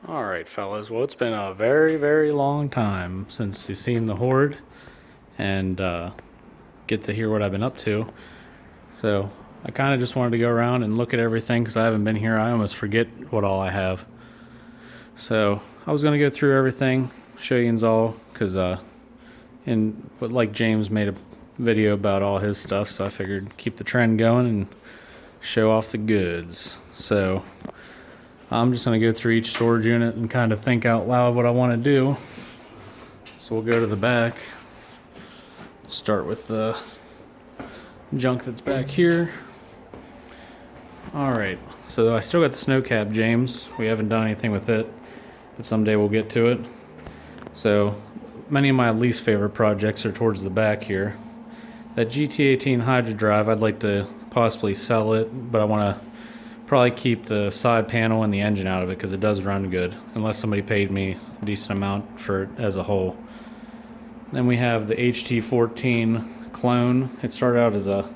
Alright fellas, well it's been a very long time since you've seen the Hoard and get to hear what I've been up to. So I kind of just wanted to go around and look at everything because I haven't been here. I almost forget what all I have. So I was going to go through everything, show you all, because like James made a video about all his stuff, so I figured keep the trend going and show off the goods. So I'm just going to go through each storage unit and kind of think out loud what I want to do. So we'll go to the back. Start with the junk that's back here. Alright, so I still got the snow cap, James. We haven't done anything with it, but someday we'll get to it. So many of my least favorite projects are towards the back here. That GT18 Hydro Drive, I'd like to possibly sell it, but I want to probably keep the side panel and the engine out of it because it does run good, unless somebody paid me a decent amount for it as a whole. Then we have the HT14 clone. It started out as a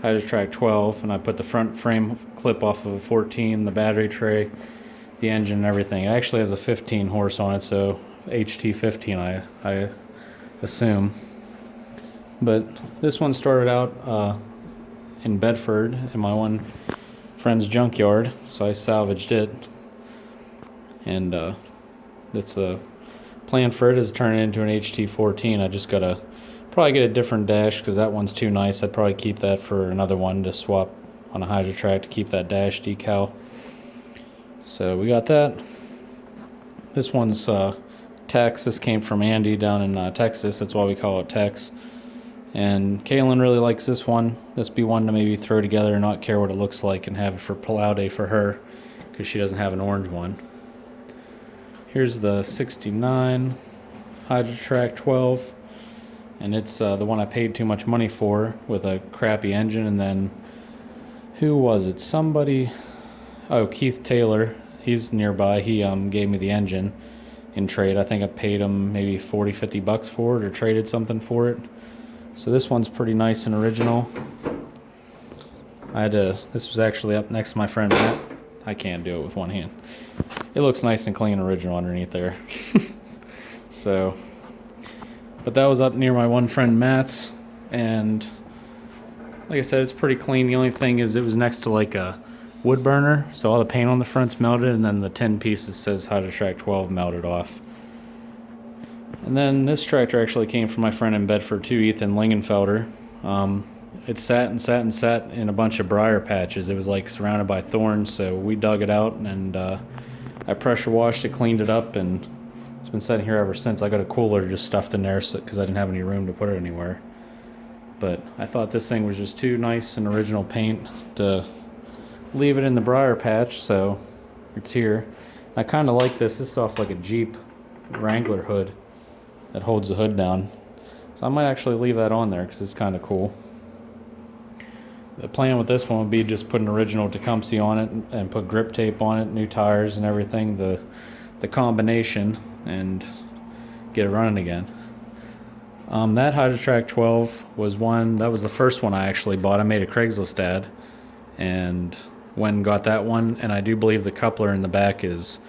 Hoard 12, and I put the front frame clip off of a 14, the battery tray, the engine, and everything. It actually has a 15 horse on it, so HT15 I assume. But this one started out in Bedford in my one friend's junkyard, so I salvaged it, and that's a plan for it is to turn it into an HT14. I just gotta probably get a different dash because that one's too nice. I'd probably keep that for another one to swap on a Hydro Track to keep that dash decal. So we got that. This one's Tex. This came from Andy down in Texas. That's why we call it Tex. And Kaylin really likes this one. This be one to maybe throw together and not care what it looks like and have it for plow day for her because she doesn't have an orange one. Here's the 69 Hydro Track 12, and it's the one I paid too much money for with a crappy engine. And then who was it? Somebody, oh, Keith Taylor, he's nearby. He gave me the engine in trade. I think I paid him maybe 40-50 bucks for it or traded something for it. So this one's pretty nice and original. This was actually up next to my friend Matt. I can't do it with one hand. It looks nice and clean and original underneath there. So, but that was up near my one friend Matt's, and like I said, it's pretty clean. The only thing is it was next to like a wood burner, so all the paint on the front's melted, and then the 10 pieces says Hydro Track 12 melted off. And then this tractor actually came from my friend in Bedford too, Ethan Lingenfelder. It sat in a bunch of briar patches. It was like surrounded by thorns, so we dug it out and I pressure washed it, cleaned it up, and it's been sitting here ever since. I got a cooler just stuffed in there because I didn't have any room to put it anywhere. But I thought this thing was just too nice and original paint to leave it in the briar patch, so it's here. I kind of like this. This is off like a Jeep Wrangler hood that holds the hood down. So I might actually leave that on there because it's kind of cool. The plan with this one would be just put an original Tecumseh on it and put grip tape on it, new tires and everything, the combination, and get it running again. That Hydro Track 12 was that was the first one I actually bought. I made a Craigslist ad and went and got that one, and I do believe the coupler in the back is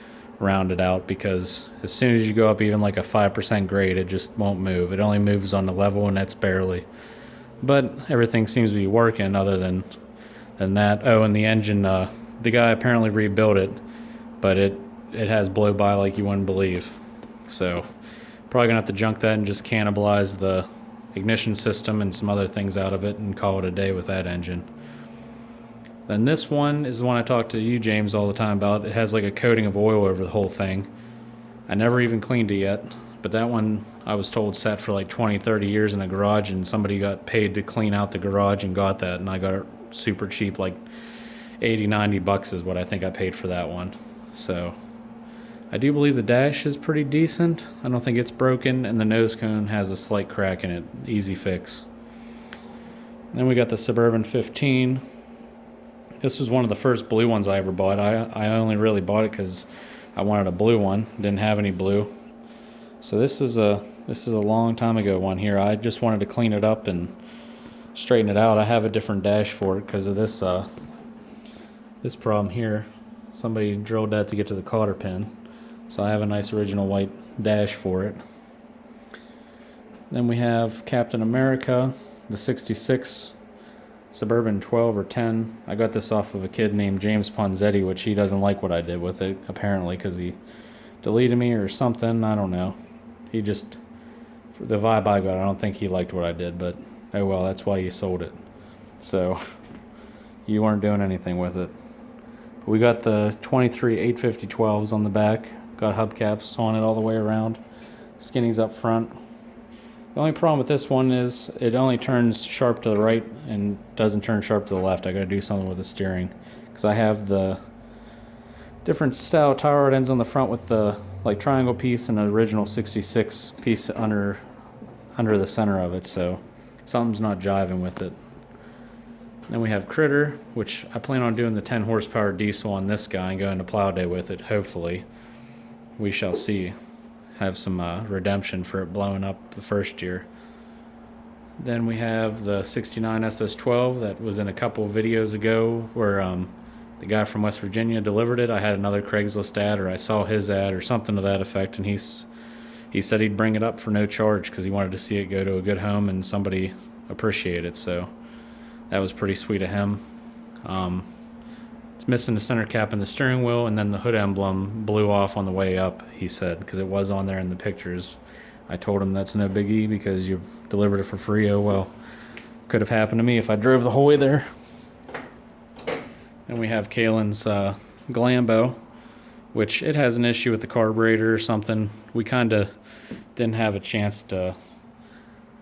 rounded out because as soon as you go up even like a 5% grade, it just won't move. It only moves on the level, and that's barely. But everything seems to be working other than that. Oh, and the engine, the guy apparently rebuilt it, but it has blow by like you wouldn't believe. So probably gonna have to junk that and just cannibalize the ignition system and some other things out of it and call it a day with that engine. Then this one is the one I talk to you, James, all the time about. It has like a coating of oil over the whole thing. I never even cleaned it yet, but that one I was told sat for like 20-30 years in a garage, and somebody got paid to clean out the garage and got that, and I got it super cheap, like 80-90 bucks is what I think I paid for that one. So I do believe the dash is pretty decent. I don't think it's broken, and the nose cone has a slight crack in it. Easy fix. Then we got the Suburban 15. This was one of the first blue ones I ever bought. I only really bought it because I wanted a blue one. Didn't have any blue. So this is a long time ago one here. I just wanted to clean it up and straighten it out. I have a different dash for it because of this problem here. Somebody drilled that to get to the cotter pin. So I have a nice original white dash for it. Then we have Captain America, the 66 Suburban 12 or 10. I got this off of a kid named James Ponzetti, which he doesn't like what I did with it, apparently, because he deleted me or something. I don't know. He just, for the vibe I got, I don't think he liked what I did, but oh well, that's why he sold it. So you weren't doing anything with it. We got the 23 850 12s on the back. Got hubcaps on it all the way around. Skinnies up front. The only problem with this one is it only turns sharp to the right and doesn't turn sharp to the left. I gotta do something with the steering because I have the different style tie rod ends on the front with the like triangle piece and the original 66 piece under the center of it, so something's not jiving with it. Then we have Critter, which I plan on doing the 10 horsepower diesel on this guy and going to plow day with it, hopefully. We shall see. Have some redemption for it blowing up the first year. Then we have the 69 SS12 that was in a couple of videos ago where the guy from West Virginia delivered it. I had another Craigslist ad, or I saw his ad or something to that effect, and he said he'd bring it up for no charge because he wanted to see it go to a good home and somebody appreciate it, so that was pretty sweet of him. It's missing the center cap and the steering wheel, and then the hood emblem blew off on the way up, he said, because it was on there in the pictures. I told him that's no biggie because you delivered it for free. Oh well, could have happened to me if I drove the whole way there. Then we have Kalen's Glambo, which it has an issue with the carburetor or something. We kind of didn't have a chance to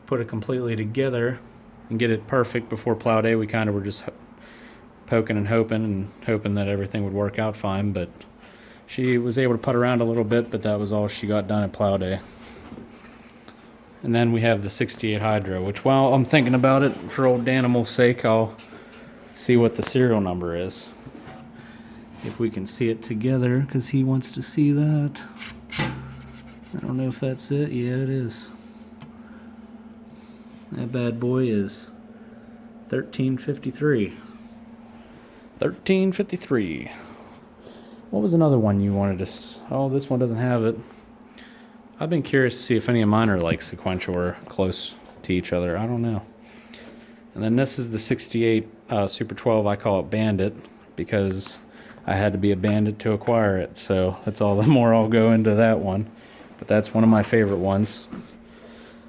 put it completely together and get it perfect before plow day. We kind of were just poking and hoping that everything would work out fine, but she was able to putt around a little bit, but that was all she got done at plow day. And then we have the 68 Hydro, which while I'm thinking about it, for old Danimal's sake, I'll see what the serial number is. If we can see it together, because he wants to see that. I don't know if that's it. Yeah, it is. That bad boy is 1353. 1353. What was another one you wanted to... Oh, this one doesn't have it. I've been curious to see if any of mine are like sequential or close to each other. I don't know. And then this is the 68 Super 12. I call it Bandit because I had to be a bandit to acquire it. So that's all the more I'll go into that one. But that's one of my favorite ones.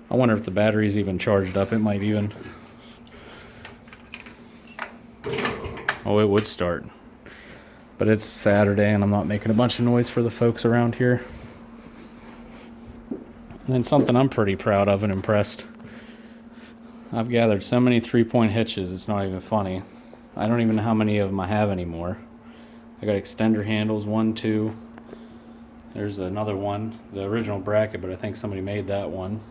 I wonder if the battery's even charged up. It might even... Oh, it would start. But it's Saturday and I'm not making a bunch of noise for the folks around here. And then something I'm pretty proud of and impressed. I've gathered so many 3-point hitches, it's not even funny. I don't even know how many of them I have anymore. I got extender handles, 1, 2. There's another one, the original bracket, but I think somebody made that one.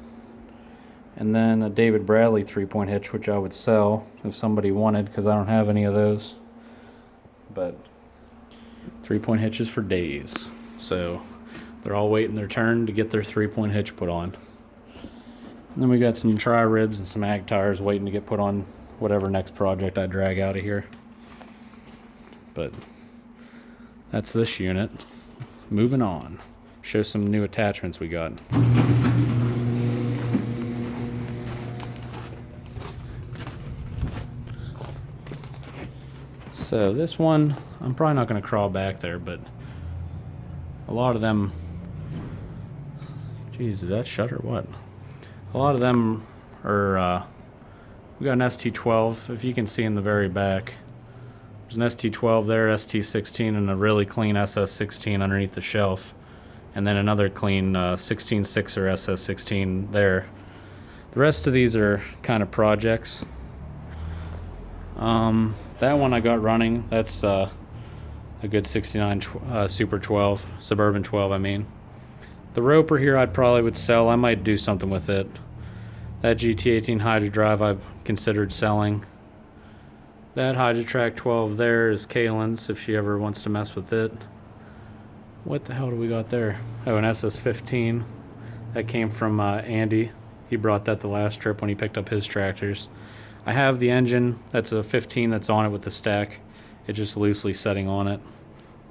And then a David Bradley 3-point hitch, which I would sell if somebody wanted, because I don't have any of those. But 3-point hitches for days. So they're all waiting their turn to get their 3-point hitch put on. And then we got some tri-ribs and some ag tires waiting to get put on whatever next project I drag out of here. But that's this unit. Moving on. Show some new attachments we got. So this one, I'm probably not going to crawl back there, but a lot of them, geez, is that shut or what? A lot of them are, we got an ST12, if you can see in the very back. There's an ST12 there, ST16, and a really clean SS16 underneath the shelf. And then another clean 16.6 or SS16 there. The rest of these are kind of projects. That one I got running. That's a good 69 Super 12, Suburban 12 I mean. The roper here I'd probably would sell. I might do something with it. That GT18 Hydro Drive I've considered selling. That Hydrotrack 12 there is Kalen's if she ever wants to mess with it. What the hell do we got there? Oh, an SS15. That came from Andy. He brought that the last trip when he picked up his tractors. I have the engine, that's a 15 that's on it with the stack. It's just loosely setting on it.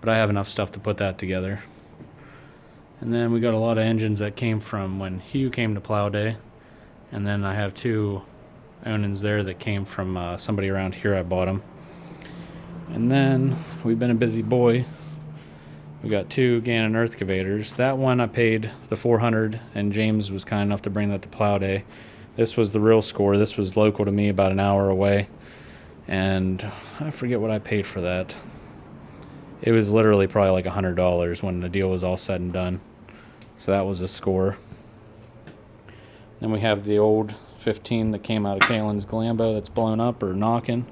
But I have enough stuff to put that together. And then we got a lot of engines that came from when Hugh came to Plow Day. And then I have 2 Onins there that came from somebody around here. I bought them. And then we've been a busy boy. We got 2 Gannon earthcavators. That one I paid the $400, and James was kind enough to bring that to Plow Day. This was the real score. This was local to me, about an hour away. And I forget what I paid for that. It was literally probably like $100 when the deal was all said and done. So that was a score. Then we have the old 15 that came out of Kalen's Glambo that's blown up or knocking.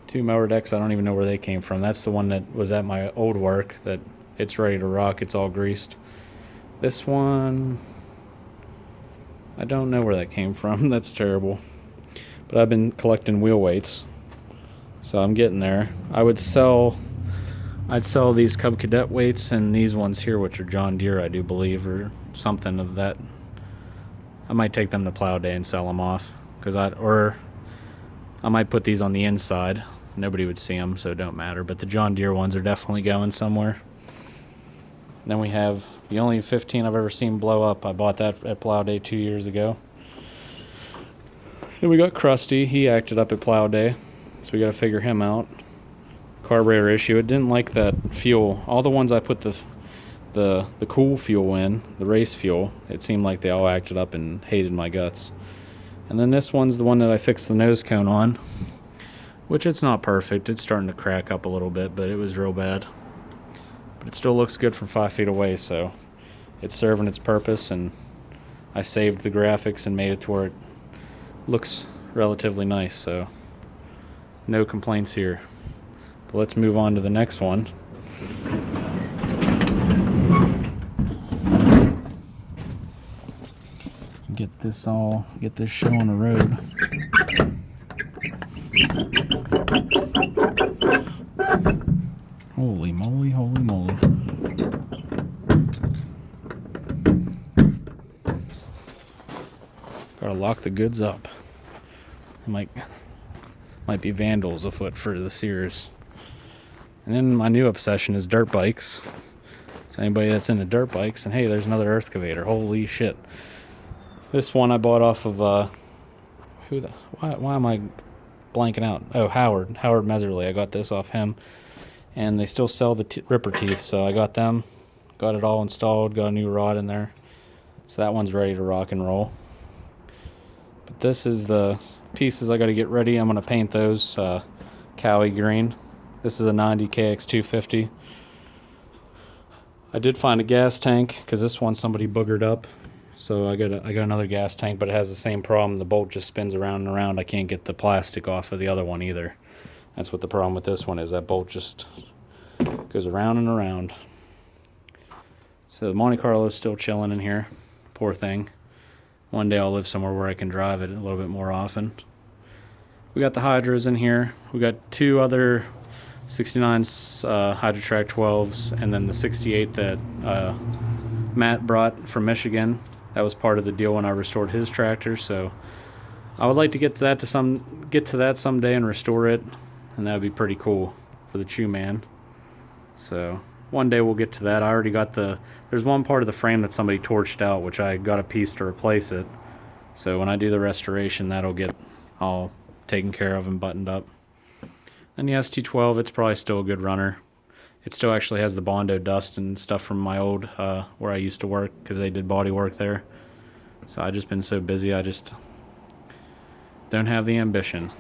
2 mower decks, I don't even know where they came from. That's the one that was at my old work, that it's ready to rock. It's all greased. This one, I don't know where that came from. That's terrible. But I've been collecting wheel weights, so I'm getting there. I'd sell these Cub Cadet weights and these ones here, which are John Deere, I do believe, or something of that. I might take them to Plow Day and sell them off, or I might put these on the inside. Nobody would see them, so it don't matter. But the John Deere ones are definitely going somewhere. Then we have the only 15 I've ever seen blow up. I bought that at Plow Day 2 years ago. Then we got Krusty. He acted up at Plow Day, so we got to figure him out. Carburetor issue. It didn't like that fuel. All the ones I put the cool fuel in, the race fuel, it seemed like they all acted up and hated my guts. And then this one's the one that I fixed the nose cone on, which it's not perfect. It's starting to crack up a little bit, but it was real bad. But it still looks good from 5 feet away, so it's serving its purpose, and I saved the graphics and made it to where it looks relatively nice, so no complaints here. But let's move on to the next one. Get this show on the road. Holy moly, holy moly. Gotta lock the goods up. Might be vandals afoot for the Sears. And then my new obsession is dirt bikes. So anybody that's into dirt bikes, and hey, there's another earthcavator. Holy shit. This one I bought off of why am I blanking out? Oh, Hoard Meserly. I got this off him, and they still sell the ripper teeth, so I got them, got it all installed, got a new rod in there, so that one's ready to rock and roll. But this is the pieces I got to get ready. I'm going to paint those Cowie green. This is a 90 KX250. I did find a gas tank because this one somebody boogered up. So I got another gas tank, but it has the same problem. The bolt just spins around and around. I can't get the plastic off of the other one either. That's what the problem with this one is. That bolt just goes around and around. So the Monte Carlo is still chilling in here. Poor thing. One day I'll live somewhere where I can drive it a little bit more often. We got the hydros in here. We got 2 other 69 Hydrotrack 12s, and then the 68 that Matt brought from Michigan. That was part of the deal when I restored his tractor, so I would like to get to that someday and restore it, and that would be pretty cool for the Chew Man. So one day we'll get to that. I already got there's one part of the frame that somebody torched out, which I got a piece to replace it. So when I do the restoration, that'll get all taken care of and buttoned up. And the ST12, it's probably still a good runner. It still actually has the Bondo dust and stuff from my old, where I used to work, because they did body work there. So I've just been so busy, I just don't have the ambition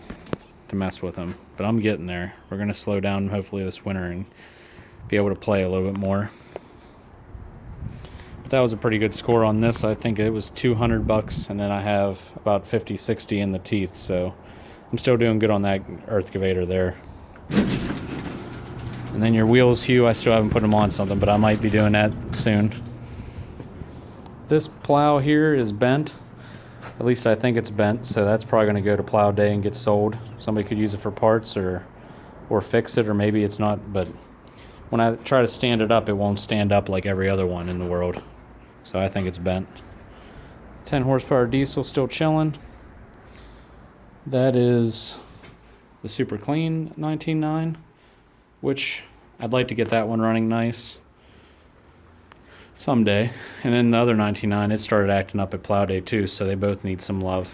to mess with them. But I'm getting there. We're going to slow down hopefully this winter and be able to play a little bit more. But that was a pretty good score on this. I think it was $200, and then I have about 50, 60 in the teeth. So I'm still doing good on that earthcavator there. And then your wheels, Hugh, I still haven't put them on something, but I might be doing that soon. This plow here is bent. At least I think it's bent, so that's probably going to go to Plow Day and get sold. Somebody could use it for parts or fix it, or maybe it's not. But when I try to stand it up, it won't stand up like every other one in the world. So I think it's bent. 10 horsepower diesel still chilling. That is the Super Clean 19.9. Which I'd like to get that one running nice. someday. And then the other 99, it started acting up at plow day too, so they both need some love.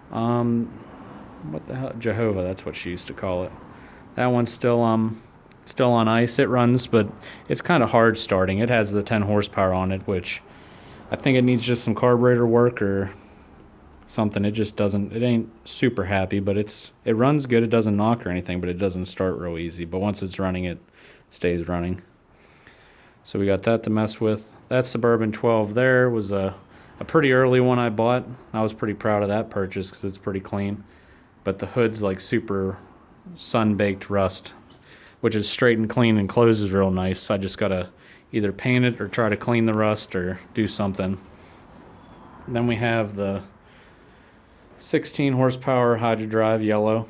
What the hell? Jehovah, that's what she used to call it. That one's still on ice. It runs, but it's kind of hard starting. It has the 10 horsepower on it, which I think it needs just some carburetor work or something. It just doesn't, it ain't super happy, but it runs good. It doesn't knock or anything, but it doesn't start real easy. But once it's running, it stays running. So we got that to mess with. That Suburban 12 there was a pretty early one I bought. I was pretty proud of that purchase because it's pretty clean. But the hood's like super sun-baked rust, which is straight and clean and closes real nice. So I just gotta either paint it or try to clean the rust or do something. And then we have the 16 horsepower Hydro Drive yellow,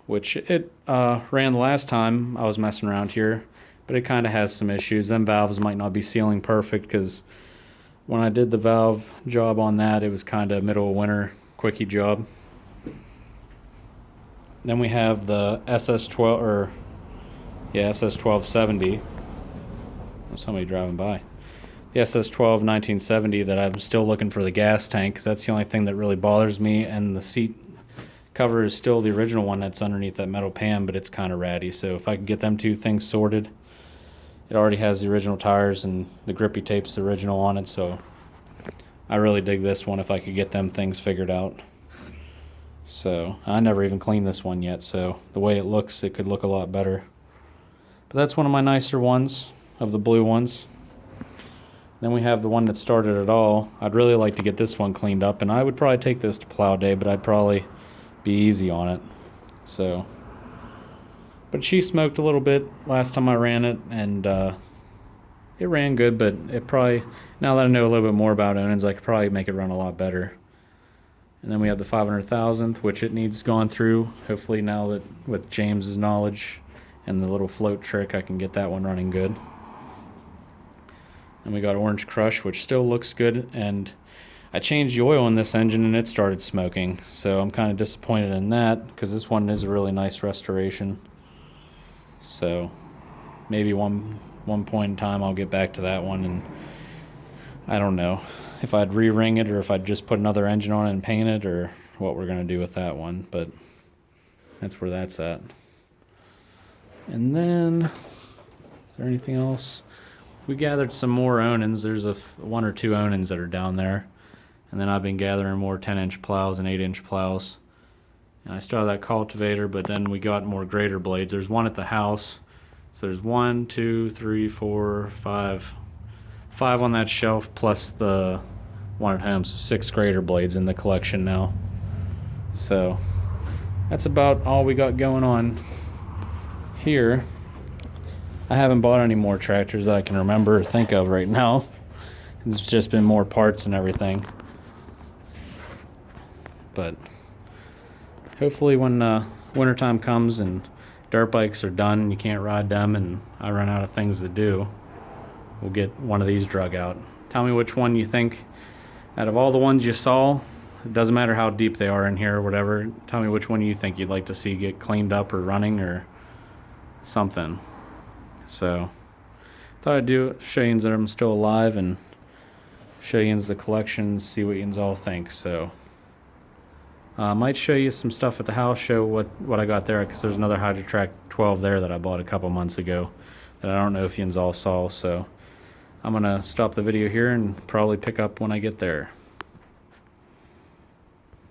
which it ran the last time I was messing around here, but it kind of has some issues. Them valves might not be sealing perfect because when I did the valve job on that, it was kind of middle of winter quickie job. Then we have the SS1270. There's somebody driving by. The SS12 1970 that I'm still looking for the gas tank because that's the only thing that really bothers me, and the seat cover is still the original one that's underneath that metal pan, but it's kind of ratty. So if I could get them two things sorted. It already has the original tires and the grippy tape's the original on it, so I really dig this one if I could get them things figured out. So I never even cleaned this one yet, so the way it looks, it could look a lot better. But that's one of my nicer ones of the blue ones. Then we have the one that started it all. I'd really like to get this one cleaned up, and I would probably take this to plow day, but I'd probably be easy on it. So, but she smoked a little bit last time I ran it, and it ran good, but it probably, now that I know a little bit more about Onins, I could probably make it run a lot better. And then we have the 500,000th, which it needs gone through. Hopefully now that with James's knowledge and the little float trick, I can get that one running good. And we got Orange Crush, which still looks good, and I changed the oil in this engine and it started smoking. So I'm kind of disappointed in that because this one is a really nice restoration. So maybe one point in time I'll get back to that one, and I don't know if I'd re-ring it or if I'd just put another engine on it and paint it or what we're going to do with that one, but that's where that's at. And then, is there anything else? We gathered some more Onins. There's one or two Onins that are down there. And then I've been gathering more 10-inch plows and 8-inch plows. And I still have that cultivator, but then we got more grader blades. There's one at the house. So there's 1, 2, 3, 4, 5 on that shelf, plus the one at home, so 6 grader blades in the collection now. So that's about all we got going on here. I haven't bought any more tractors that I can remember or think of right now. It's just been more parts and everything. But hopefully when wintertime comes and dirt bikes are done and you can't ride them and I run out of things to do, we'll get one of these drug out. Tell me which one you think, out of all the ones you saw, it doesn't matter how deep they are in here or whatever, tell me which one you think you'd like to see get cleaned up or running or something. So, thought I'd show you that I'm still alive and show you the collection, see what you all think. So, I might show you some stuff at the house, show what I got there, because there's another Hydrotrack 12 there that I bought a couple months ago that I don't know if you all saw. So, I'm going to stop the video here and probably pick up when I get there.